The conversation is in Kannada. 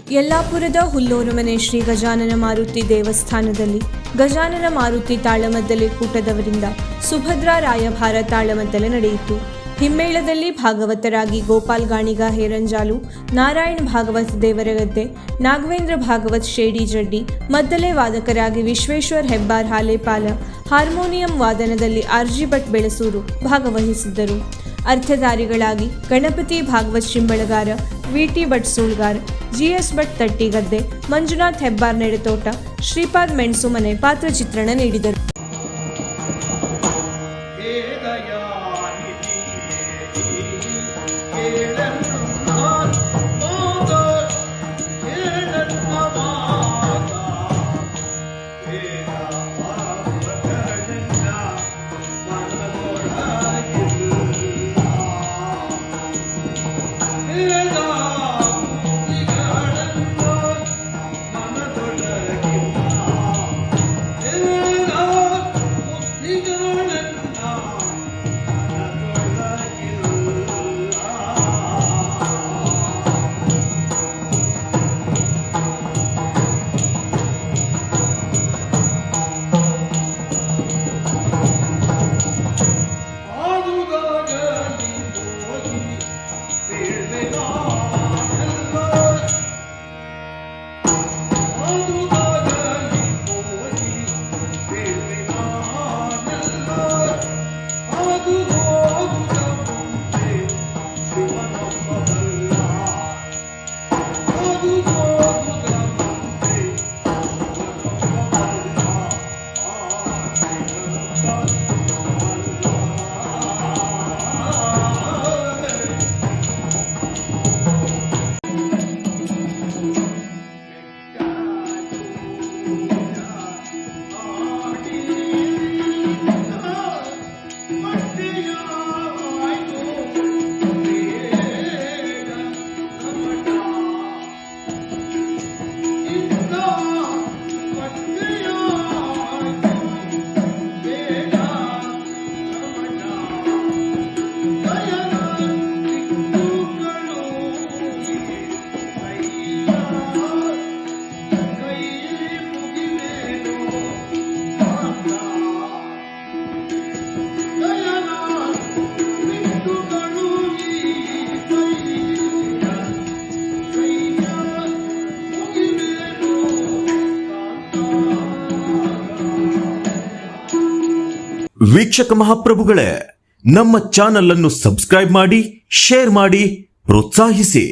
ಯಲ್ಲಾಪುರದ ಹುಲ್ಲೂರುಮನೆ ಶ್ರೀ ಗಜಾನನ ಮಾರುತಿ ದೇವಸ್ಥಾನದಲ್ಲಿ ಗಜಾನನ ಮಾರುತಿ ತಾಳಮದ್ದಲೆ ಕೂಟದವರಿಂದ ಸುಭದ್ರಾ ರಾಯಭಾರ ತಾಳಮದ್ದಲೆ ನಡೆಯಿತು. ಹಿಮ್ಮೇಳದಲ್ಲಿ ಭಾಗವತರಾಗಿ ಗೋಪಾಲ್ ಗಾಣಿಗ ಹೇರಂಜಾಲು, ನಾರಾಯಣ್ ಭಾಗವತ್ ದೇವರಗದ್ದೆ, ನಾಗವೇಂದ್ರ ಭಾಗವತ್ ಶೇಡಿ ಜಡ್ಡಿ, ಮದ್ದಲೆ ವಾದಕರಾಗಿ ವಿಶ್ವೇಶ್ವರ್ ಹೆಬ್ಬಾರ್ ಹಾಲೇಪಾಲ, ಹಾರ್ಮೋನಿಯಂ ವಾದನದಲ್ಲಿ ಆರ್ಜಿ ಭಟ್ ಬೆಳಸೂರು ಭಾಗವಹಿಸಿದ್ದರು. ಅರ್ಥಧಾರಿಗಳಾಗಿ ಗಣಪತಿ ಭಾಗವತ್ ಶಿಂಬಳಗಾರ, ವಿಟಿ ಭಟ್ ಸುಳ್ಗಾರ್, ಜಿಎಸ್ ಭಟ್ ತಟ್ಟಿಗದ್ದೆ, ಮಂಜುನಾಥ್ ಹೆಬ್ಬಾರ್ ನೆಡೆತೋಟ, ಶ್ರೀಪಾದ್ ಮೆಣಸುಮನೆ ಪಾತ್ರಚಿತ್ರಣ ನೀಡಿದರು. ವೀಕ್ಷಕ ಮಹಾಪ್ರಭುಗಳೇ, ನಮ್ಮ ಚಾನಲ್ ಅನ್ನು ಸಬ್ಸ್ಕ್ರೈಬ್ ಮಾಡಿ, ಶೇರ್ ಮಾಡಿ, ಪ್ರೋತ್ಸಾಹಿಸಿ.